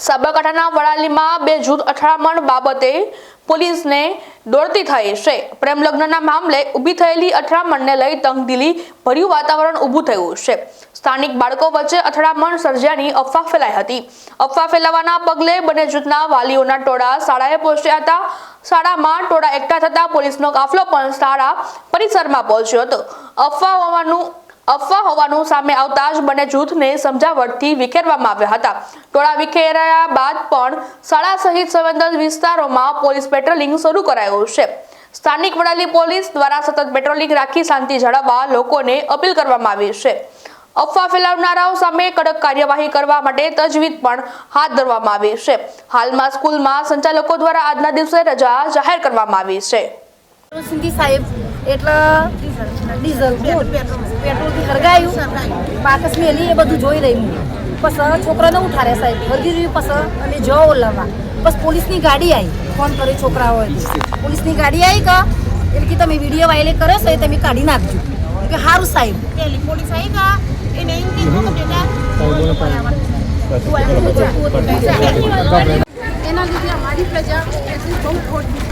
સાબરકાંઠાના વડાલીમાં બે જૂથ અથડામણ બાબતે પોલીસને દોડતી થઈ છે। પ્રેમ લગ્નના મામલે ઊભી થયેલી અથડામણને લઈ તંગદિલી ભર્યું વાતાવરણ ઊભું થયું છે। સ્થાનિક બાળકો વચ્ચે અથડામણ સર્જાની અફવા ફેલાઈ હતી। અફવા ફેલાવાના પગલે બંને જૂથના વાલીઓના ટોળા શાળાએ પહોંચ્યા હતા। શાળામાં ટોળા એકઠા થતા પોલીસનો કાફલો પણ શાળા પરિસરમાં પહોંચ્યો હતો। અફવા હોવાનું સામે આવતા જ બંને જૂથને સમજાવટથી વિખેરવામાં આવ્યા હતા। ટોળા વિખેરાયા બાદ પણ શાળા સહિત સંવેદનશીલ વિસ્તારોમાં પોલીસ પેટ્રોલિંગ શરૂ કરાયું છે। સ્થાનિક વડાલી પોલીસ દ્વારા સતત પેટ્રોલિંગ રાખી શાંતિ જાળવવા લોકોને અપીલ કરવામાં આવી છે। અફવા ફેલાવનારાઓ સામે કડક કાર્યવાહી કરવા માટે તજવીજ પણ હાથ ધરવામાં આવી છે। હાલમાં સ્કૂલમાં સંચાલકો દ્વારા આજના દિવસે રજા જાહેર કરવામાં આવી છે। એટલે ડીઝલ પેટ્રોલથી હરગાયું બાકસ મેલી એ બધું જોઈ રહી હું પછી છોકરાને ઉઠાડે સાહેબ હરગી જોયું પછી અને જો ઓલાવા બસ પોલીસની ગાડી આવી ફોન કરે છોકરા હોય પોલીસની ગાડી આવી કે એટલે કે તમે વિડીયો વાયરલ કર્યો છે તમે કાઢી નાખજો કે સારું સાહેબ પોલીસ આવી કા એને એમ કીધું કે બેટા એના લીધે અમારી પ્રજા બહુ ખોટ